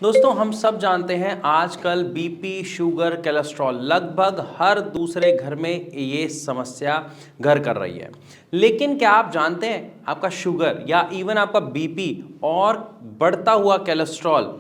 दोस्तों हम सब जानते हैं आजकल बीपी, शुगर, कोलेस्ट्रॉल लगभग हर दूसरे घर में ये समस्या घर कर रही है। लेकिन क्या आप जानते हैं आपका शुगर या इवन आपका बीपी और बढ़ता हुआ कोलेस्ट्रॉल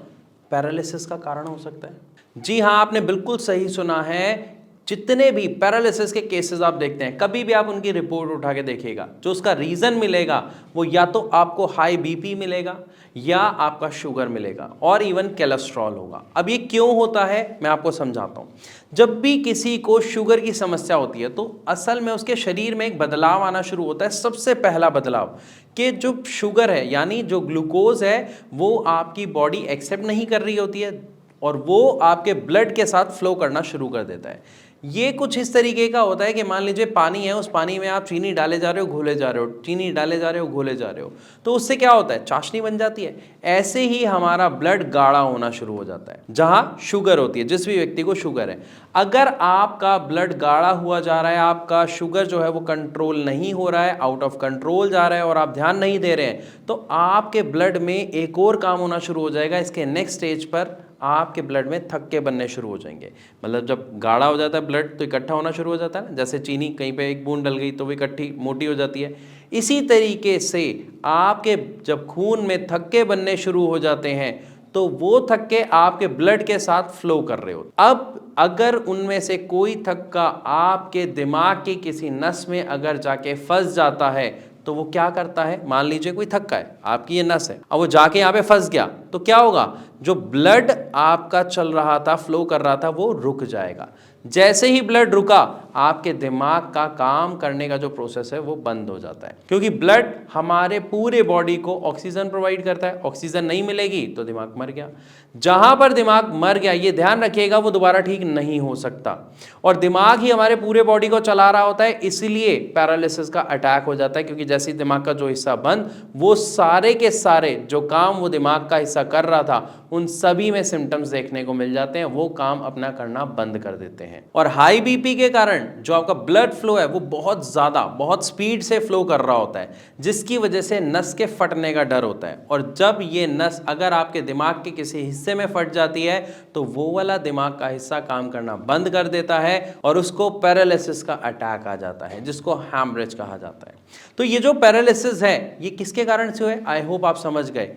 पैरालिसिस का कारण हो सकता है? जी हाँ, आपने बिल्कुल सही सुना है। जितने भी पैरालिसिस के केसेस आप देखते हैं, कभी भी आप उनकी रिपोर्ट उठा के देखिएगा, जो उसका रीजन मिलेगा वो या तो आपको हाई बीपी मिलेगा या आपका शुगर मिलेगा और इवन कोलेस्ट्रॉल होगा। अब ये क्यों होता है मैं आपको समझाता हूँ। जब भी किसी को शुगर की समस्या होती है तो असल में उसके शरीर में एक बदलाव आना शुरू होता है। सबसे पहला बदलाव कि जो शुगर है यानी जो ग्लूकोज है वो आपकी बॉडी एक्सेप्ट नहीं कर रही होती है और वो आपके ब्लड के साथ फ्लो करना शुरू कर देता है। ये कुछ इस तरीके का होता है कि मान लीजिए पानी है, उस पानी में आप चीनी डाले जा रहे हो, घोले जा रहे हो, चीनी डाले जा रहे हो, घोले जा रहे हो, तो उससे क्या होता है, चाशनी बन जाती है। ऐसे ही हमारा ब्लड गाढ़ा होना शुरू हो जाता है जहां शुगर होती है। जिस भी व्यक्ति को शुगर है, अगर आपका ब्लड गाढ़ा हुआ जा रहा है, आपका शुगर जो है वो कंट्रोल नहीं हो रहा है, आउट ऑफ कंट्रोल जा रहा है और आप ध्यान नहीं दे रहे हैं, तो आपके ब्लड में एक और काम होना शुरू हो जाएगा। इसके नेक्स्ट स्टेज पर आपके ब्लड में थक्के बनने शुरू हो जाएंगे। मतलब जब गाढ़ा हो जाता है ब्लड तो इकट्ठा होना शुरू हो जाता है ना, जैसे चीनी कहीं पे एक बूंद डल गई तो वो इकट्ठी मोटी हो जाती है। इसी तरीके से आपके जब खून में थक्के बनने शुरू हो जाते हैं तो वो थक्के आपके ब्लड के साथ फ्लो कर रहे हो। अब अगर उनमें से कोई थक्का आपके दिमाग की किसी नस में अगर जाके फंस जाता है तो वो क्या करता है, मान लीजिए कोई थक्का है, आपकी ये नस है, अब वो जाके यहाँ पे फंस गया तो क्या होगा, जो ब्लड आपका चल रहा था, फ्लो कर रहा था, वो रुक जाएगा। जैसे ही ब्लड रुका, आपके दिमाग का काम करने का जो प्रोसेस है वो बंद हो जाता है, क्योंकि ब्लड हमारे पूरे बॉडी को ऑक्सीजन प्रोवाइड करता है। ऑक्सीजन नहीं मिलेगी तो दिमाग मर गया। जहां पर दिमाग मर गया, ये ध्यान रखिएगा, वो दोबारा ठीक नहीं हो सकता। और दिमाग ही हमारे पूरे बॉडी को चला रहा होता है, इसलिए पैरालिसिस का अटैक हो जाता है। क्योंकि जैसे ही दिमाग का जो हिस्सा बंद, वो सारे के सारे जो काम वो दिमाग का हिस्सा कर रहा था उन सभी में सिम्टम्स देखने को मिल जाते हैं, वो काम अपना करना बंद कर देते हैं। और हाई बीपी के कारण जो आपका ब्लड फ्लो है वो बहुत ज्यादा, बहुत स्पीड से फ्लो कर रहा होता है, जिसकी वजह से नस के फटने का डर होता है। और जब ये नस अगर आपके दिमाग के किसी हिस्से में फट जाती है तो वो वाला दिमाग का हिस्सा काम करना बंद कर देता है और उसको पैरालिसिस का अटैक आ जाता है, जिसको हैमरेज कहा जाता है। तो ये जो पैरालिसिस है ये किसके कारण से हुए, आई होप आप समझ गए,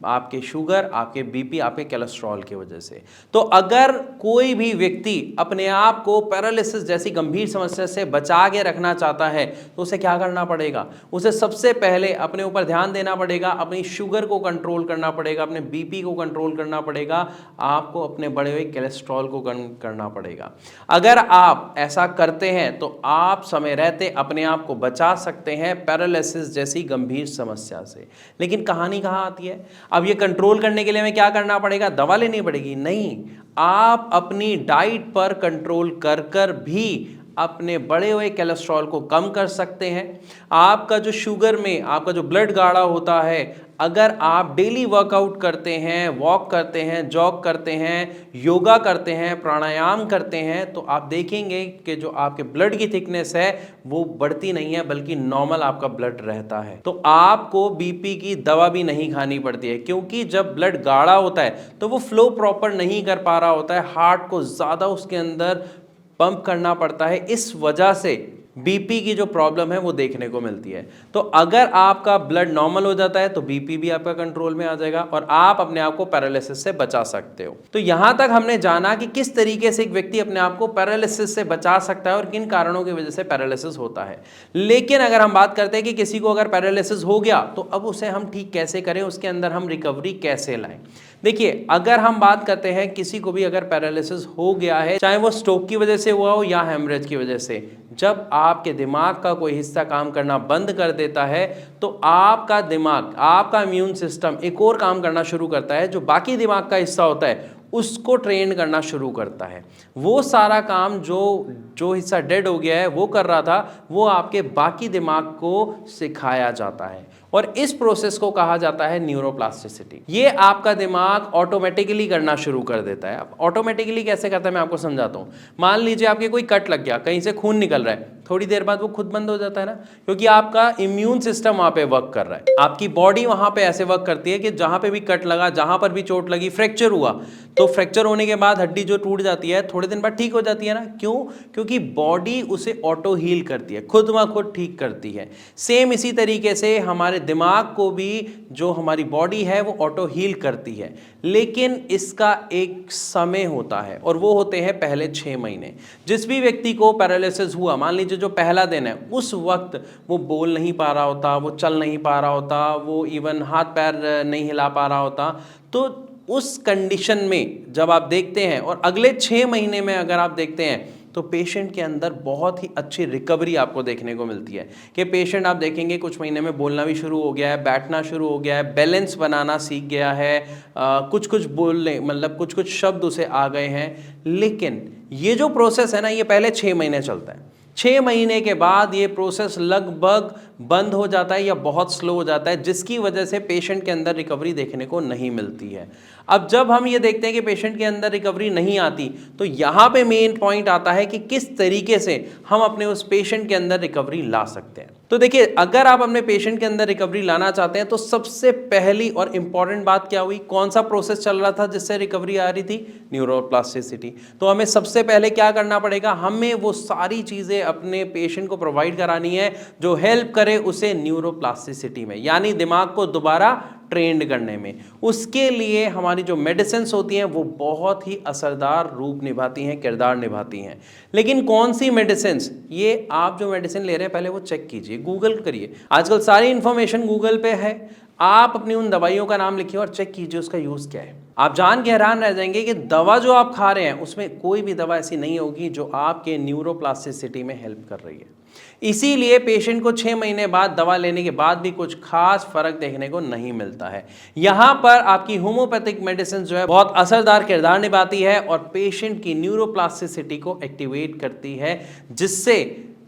आपके शुगर, आपके बीपी, आपके कोलेस्ट्रॉल की वजह से। तो अगर कोई भी व्यक्ति अपने आप को पैरालिसिस जैसी गंभीर समस्या से बचा के रखना चाहता है तो उसे क्या करना पड़ेगा, उसे सबसे पहले अपने ऊपर ध्यान देना पड़ेगा, अपनी शुगर को कंट्रोल करना पड़ेगा, अपने बीपी को कंट्रोल करना पड़ेगा, आपको अपने बढ़े हुए कोलेस्ट्रॉल को कम करना पड़ेगा। अगर आप ऐसा करते हैं तो आप समय रहते अपने आप को बचा सकते हैं पैरालिसिस जैसी गंभीर समस्या से। लेकिन कहानी कहाँ आती है, अब ये कंट्रोल करने के लिए हमें क्या करना पड़ेगा, दवा लेनी पड़ेगी? नहीं, आप अपनी डाइट पर कंट्रोल कर कर भी अपने बढ़े हुए कोलेस्ट्रॉल को कम कर सकते हैं। आपका जो शुगर में आपका जो ब्लड गाढ़ा होता है, अगर आप डेली वर्कआउट करते हैं, वॉक करते हैं, जॉग करते हैं, योगा करते हैं, प्राणायाम करते हैं, तो आप देखेंगे कि जो आपके ब्लड की थिकनेस है वो बढ़ती नहीं है, बल्कि नॉर्मल आपका ब्लड रहता है। तो आपको बीपी की दवा भी नहीं खानी पड़ती है, क्योंकि जब ब्लड गाढ़ा होता है तो वो फ्लो प्रॉपर नहीं कर पा रहा होता है, हार्ट को ज़्यादा उसके अंदर पंप करना पड़ता है। इस वजह से बीपी की जो प्रॉब्लम है वो देखने को मिलती है। तो अगर आपका ब्लड नॉर्मल हो जाता है तो बीपी भी आपका कंट्रोल में आ जाएगा और आप अपने आप को पैरालिसिस से बचा सकते हो। तो यहां तक हमने जाना कि किस तरीके से एक व्यक्ति अपने आप को पैरालिसिस से बचा सकता है और किन कारणों की वजह से पैरालिसिस होता है। लेकिन अगर हम बात करते हैं कि किसी को अगर पैरालिसिस हो गया तो अब उसे हम ठीक कैसे करें, उसके अंदर हम रिकवरी कैसे लाएं। देखिए, अगर हम बात करते हैं किसी को भी अगर पैरालिसिस हो गया है, चाहे वो स्ट्रोक की वजह से हुआ हो या हेमरेज की वजह से, जब आपके दिमाग का कोई हिस्सा काम करना बंद कर देता है तो आपका दिमाग, आपका इम्यून सिस्टम एक और काम करना शुरू करता है, जो बाकी दिमाग का हिस्सा होता है उसको ट्रेन करना शुरू करता है। वो सारा काम जो हिस्सा डेड हो गया है वो कर रहा था, वो आपके बाकी दिमाग को सिखाया जाता है और इस प्रोसेस को कहा जाता है न्यूरोप्लास्टिसिटी। ये आपका दिमाग ऑटोमेटिकली करना शुरू कर देता है। अब ऑटोमेटिकली कैसे करता है मैं आपको समझाता हूँ। मान लीजिए आपके कोई कट लग गया, कहीं से खून निकल रहा है, थोड़ी देर बाद वो खुद बंद हो जाता है ना, क्योंकि आपका इम्यून सिस्टम वहाँ पे वर्क कर रहा है। आपकी बॉडी वहाँ पे ऐसे वर्क करती है कि जहाँ पे भी कट लगा, जहाँ पर भी चोट लगी, फ्रैक्चर हुआ, तो फ्रैक्चर होने के बाद हड्डी जो टूट जाती है थोड़े दिन बाद ठीक हो जाती है ना। क्यों? क्योंकि बॉडी उसे ऑटो हील करती है, खुद ब खुद ठीक करती है। सेम इसी तरीके से हमारे दिमाग को भी जो हमारी बॉडी है वो ऑटो हील करती है, लेकिन इसका एक समय होता है और वो होते हैं पहले 6 महीने। जिस भी व्यक्ति को पैरालिसिस हुआ, मान लीजिए जो पहला दिन है, उस वक्त वो बोल नहीं पा रहा होता, वो चल नहीं पा रहा होता, वो इवन हाथ पैर नहीं हिला पा रहा होता, तो उस कंडीशन में जब आप देखते हैं और अगले 6 महीने में अगर आप देखते हैं तो पेशेंट के अंदर बहुत ही अच्छी रिकवरी आपको देखने को मिलती है कि पेशेंट आप देखेंगे कुछ महीने में बोलना भी शुरू हो गया है, बैठना शुरू हो गया है, बैलेंस बनाना सीख गया है, कुछ कुछ बोलने मतलब कुछ कुछ शब्द उसे आ गए हैं। लेकिन ये जो प्रोसेस है ना, ये पहले 6 महीने चलता है। 6 महीने के बाद ये प्रोसेस लगभग बंद हो जाता है या बहुत स्लो हो जाता है, जिसकी वजह से पेशेंट के अंदर रिकवरी देखने को नहीं मिलती है। अब जब हम ये देखते हैं कि पेशेंट के अंदर रिकवरी नहीं आती, तो यहाँ पे मेन पॉइंट आता है कि किस तरीके से हम अपने उस पेशेंट के अंदर रिकवरी ला सकते हैं। तो देखिए, अगर आप अपने पेशेंट के अंदर रिकवरी लाना चाहते हैं तो सबसे पहली और इंपॉर्टेंट बात क्या हुई, कौन सा प्रोसेस चल रहा था जिससे रिकवरी आ रही थी? न्यूरोप्लास्टिसिटी। तो हमें सबसे पहले क्या करना पड़ेगा, हमें वो सारी चीज़ें अपने पेशेंट को प्रोवाइड करानी है जो हेल्प करे उसे न्यूरोप्लास्टिसिटी में, यानी दिमाग को दोबारा ट्रेंड करने में। उसके लिए हमारी जो मेडिसिन्स होती हैं वो बहुत ही असरदार रूप निभाती हैं, किरदार निभाती हैं। लेकिन कौन सी मेडिसिन्स, ये आप जो मेडिसिन ले रहे हैं पहले वो चेक कीजिए, गूगल करिए। आजकल सारी इन्फॉर्मेशन गूगल पे है। आप अपनी उन दवाइयों का नाम लिखिए और चेक कीजिए उसका यूज़ क्या है। आप जान के हैरान रह जाएंगे कि दवा जो आप खा रहे हैं उसमें कोई भी दवा ऐसी नहीं होगी जो आपके न्यूरोप्लास्टिसिटी में हेल्प कर रही है। इसीलिए पेशेंट को 6 महीने बाद दवा लेने के बाद भी कुछ खास फर्क देखने को नहीं मिलता है। यहाँ पर आपकी होम्योपैथिक मेडिसिन जो है बहुत असरदार किरदार निभाती है और पेशेंट की न्यूरोप्लास्टिसिटी को एक्टिवेट करती है, जिससे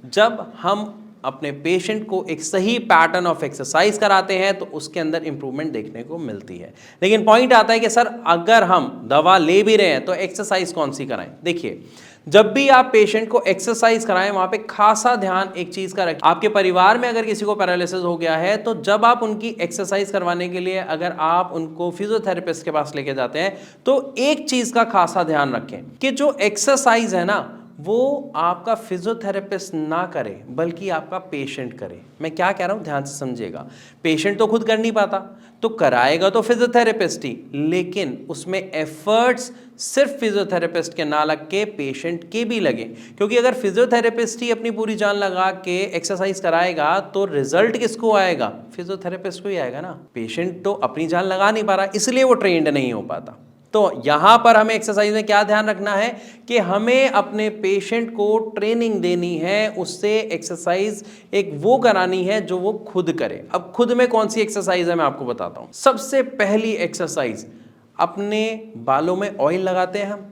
जब हम अपने पेशेंट को एक सही पैटर्न ऑफ एक्सरसाइज कराते हैं तो उसके अंदर इंप्रूवमेंट देखने को मिलती है। लेकिन पॉइंट आता है कि सर अगर हम दवा ले भी रहे हैं तो एक्सरसाइज कौन सी कराएं? देखिए, जब भी आप पेशेंट को एक्सरसाइज कराएं वहां पे खासा ध्यान एक चीज का रखें। आपके परिवार में अगर किसी को पैरालिसिस हो गया है तो जब आप उनकी एक्सरसाइज करवाने के लिए अगर आप उनको फिजियोथेरेपिस्ट के पास लेके जाते हैं तो एक चीज का खासा ध्यान रखें कि जो एक्सरसाइज है ना वो आपका फिजियोथेरेपिस्ट ना करे बल्कि आपका पेशेंट करे। मैं क्या कह रहा हूँ ध्यान से समझिएगा। पेशेंट तो खुद कर नहीं पाता तो कराएगा तो फिजियोथेरेपिस्ट ही, लेकिन उसमें एफर्ट्स सिर्फ फिजियोथेरेपिस्ट के ना लग के पेशेंट के भी लगे, क्योंकि अगर फिजियोथेरेपिस्ट ही अपनी पूरी जान लगा के एक्सरसाइज कराएगा तो रिजल्ट किसको आएगा? फिजियोथेरेपिस्ट को ही आएगा ना। पेशेंट तो अपनी जान लगा नहीं पा रहा, इसलिए वो ट्रेंड नहीं हो पाता। तो यहाँ पर हमें एक्सरसाइज में क्या ध्यान रखना है कि हमें अपने पेशेंट को ट्रेनिंग देनी है, उससे एक्सरसाइज एक वो करानी है जो वो खुद करे। अब खुद में कौन सी एक्सरसाइज है मैं आपको बताता हूँ। सबसे पहली एक्सरसाइज, अपने बालों में ऑयल लगाते हैं हम,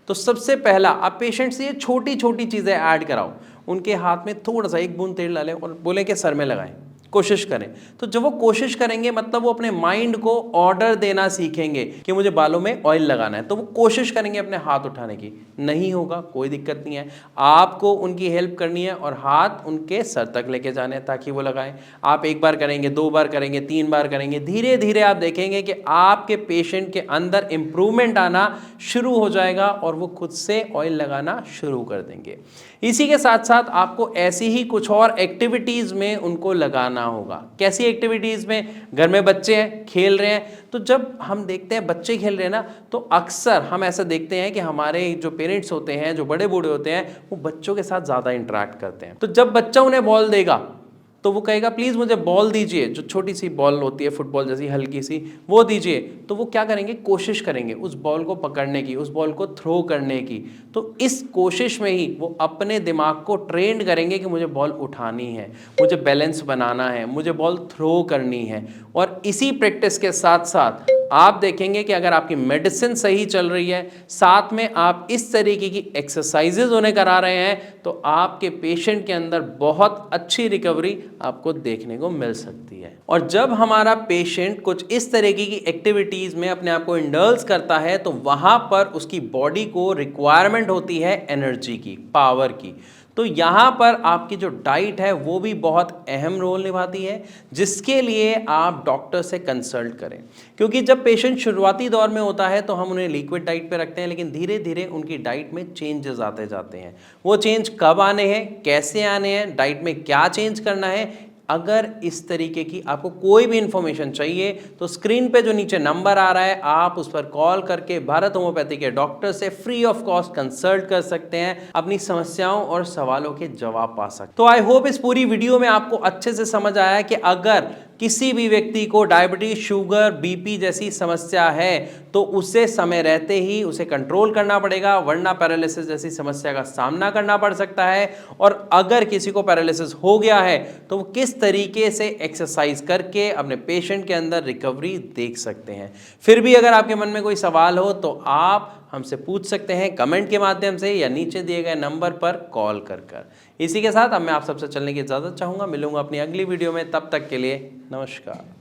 तो सबसे पहला आप पेशेंट से ये छोटी छोटी चीज़ें ऐड कराओ। उनके हाथ में थोड़ा सा 1 बूंद तेल डालें और बोलें कि सर में लगाएं, कोशिश करें। तो जब वो कोशिश करेंगे मतलब वो अपने माइंड को ऑर्डर देना सीखेंगे कि मुझे बालों में ऑयल लगाना है, तो वो कोशिश करेंगे अपने हाथ उठाने की। नहीं होगा कोई दिक्कत नहीं है, आपको उनकी हेल्प करनी है और हाथ उनके सर तक लेके जाने हैं ताकि वो लगाएं। आप 1 बार करेंगे, 2 बार करेंगे, 3 बार करेंगे, धीरे धीरे आप देखेंगे कि आपके पेशेंट के अंदर इंप्रूवमेंट आना शुरू हो जाएगा और वो खुद से ऑयल लगाना शुरू कर देंगे। इसी के साथ साथ आपको ऐसी ही कुछ और एक्टिविटीज़ में उनको लगाना होगा। कैसी एक्टिविटीज़ में? घर में बच्चे हैं, खेल रहे हैं, तो जब हम देखते हैं बच्चे खेल रहे हैं ना, तो अक्सर हम ऐसा देखते हैं कि हमारे जो पेरेंट्स होते हैं, जो बड़े बूढ़े होते हैं, वो बच्चों के साथ ज़्यादा इंटरेक्ट करते हैं। तो जब बच्चा उन्हें बॉल देगा तो वो कहेगा प्लीज़ मुझे बॉल दीजिए, जो छोटी सी बॉल होती है फुटबॉल जैसी हल्की सी, वो दीजिए। तो वो क्या करेंगे? कोशिश करेंगे उस बॉल को पकड़ने की, उस बॉल को थ्रो करने की। तो इस कोशिश में ही वो अपने दिमाग को ट्रेंड करेंगे कि मुझे बॉल उठानी है, मुझे बैलेंस बनाना है, मुझे बॉल थ्रो करनी है। और इसी प्रैक्टिस के साथ साथ आप देखेंगे कि अगर आपकी मेडिसिन सही चल रही है, साथ में आप इस तरीके की एक्सरसाइजेज उन्हें करा रहे हैं, तो आपके पेशेंट के अंदर बहुत अच्छी रिकवरी आपको देखने को मिल सकती है। और जब हमारा पेशेंट कुछ इस तरीके की एक्टिविटीज़ में अपने आप को इंडल्ज करता है तो वहाँ पर उसकी बॉडी को रिक्वायरमेंट होती है एनर्जी की, पावर की। तो यहाँ पर आपकी जो डाइट है वो भी बहुत अहम रोल निभाती है, जिसके लिए आप डॉक्टर से कंसल्ट करें। क्योंकि जब पेशेंट शुरुआती दौर में होता है तो हम उन्हें लिक्विड डाइट पे रखते हैं, लेकिन धीरे धीरे उनकी डाइट में चेंजेस आते जाते हैं। वो चेंज कब आने हैं, कैसे आने हैं, डाइट में क्या चेंज करना है, अगर इस तरीके की आपको कोई भी इंफॉर्मेशन चाहिए तो स्क्रीन पे जो नीचे नंबर आ रहा है आप उस पर कॉल करके भारत होम्योपैथी के डॉक्टर से फ्री ऑफ कॉस्ट कंसल्ट कर सकते हैं, अपनी समस्याओं और सवालों के जवाब पा सकते हैं। तो आई होप इस पूरी वीडियो में आपको अच्छे से समझ आया कि अगर किसी भी व्यक्ति को डायबिटीज, शुगर, बीपी जैसी समस्या है तो उसे समय रहते ही उसे कंट्रोल करना पड़ेगा, वरना पैरालिसिस जैसी समस्या का सामना करना पड़ सकता है। और अगर किसी को पैरालिसिस हो गया है तो वो किस तरीके से एक्सरसाइज करके अपने पेशेंट के अंदर रिकवरी देख सकते हैं। फिर भी अगर आपके मन में कोई सवाल हो तो आप हमसे पूछ सकते हैं कमेंट के माध्यम से या नीचे दिए गए नंबर पर कॉल कर। इसी के साथ अब मैं आप सबसे चलने की इजाज़त चाहूँगा। मिलूंगा अपनी अगली वीडियो में, तब तक के लिए नमस्कार।